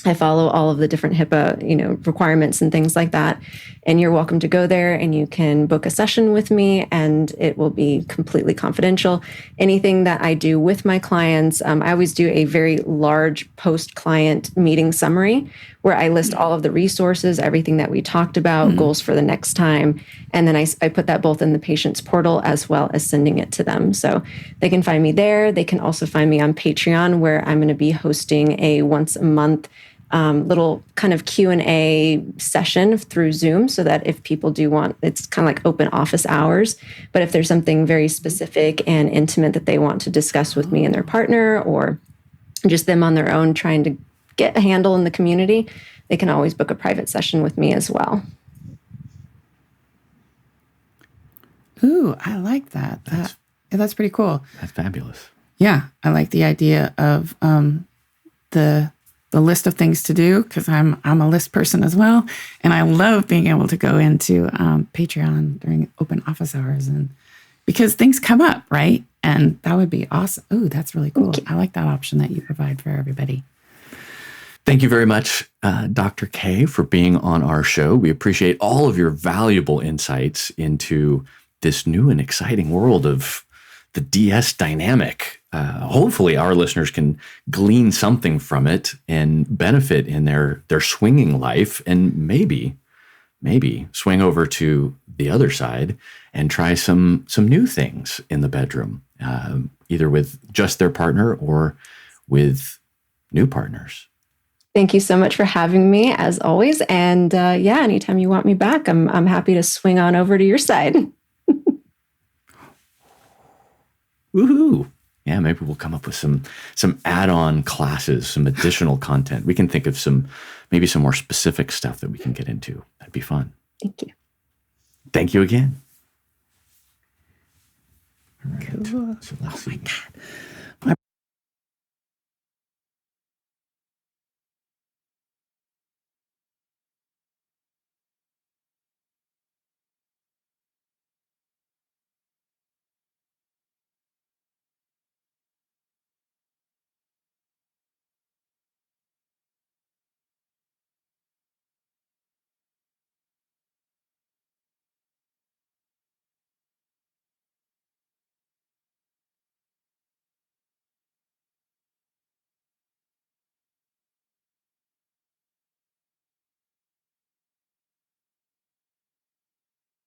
I follow all of the different HIPAA, requirements and things like that. And you're welcome to go there and you can book a session with me, and it will be completely confidential. Anything that I do with my clients, I always do a very large post-client meeting summary where I list all of the resources, everything that we talked about, goals for the next time. And then I put that both in the patient's portal as well as sending it to them. So they can find me there. They can also find me on Patreon, where I'm going to be hosting a once a month little kind of Q&A session through Zoom, so that if people do want, it's kind of like open office hours, but if there's something very specific and intimate that they want to discuss with me and their partner, or just them on their own trying to get a handle in the community, they can always book a private session with me as well. Ooh, I like that. That's pretty cool. That's fabulous. Yeah, I like the idea of the list of things to do, because I'm a list person as well, and I love being able to go into Patreon during open office hours, and because things come up, right? And that would be awesome. Ooh, that's really cool. I like that option that you provide for everybody. Thank you very much, Dr. K, for being on our show. We appreciate all of your valuable insights into this new and exciting world of the DS dynamic. Hopefully our listeners can glean something from it and benefit in their swinging life, and maybe swing over to the other side and try some new things in the bedroom, either with just their partner or with new partners. Thank you so much for having me, as always. And anytime you want me back, I'm happy to swing on over to your side. Woohoo! Yeah, maybe we'll come up with some add-on classes, some additional content. We can think of maybe some more specific stuff that we can get into. That'd be fun. Thank you. Thank you again. All right. Cool. So let's see. My God.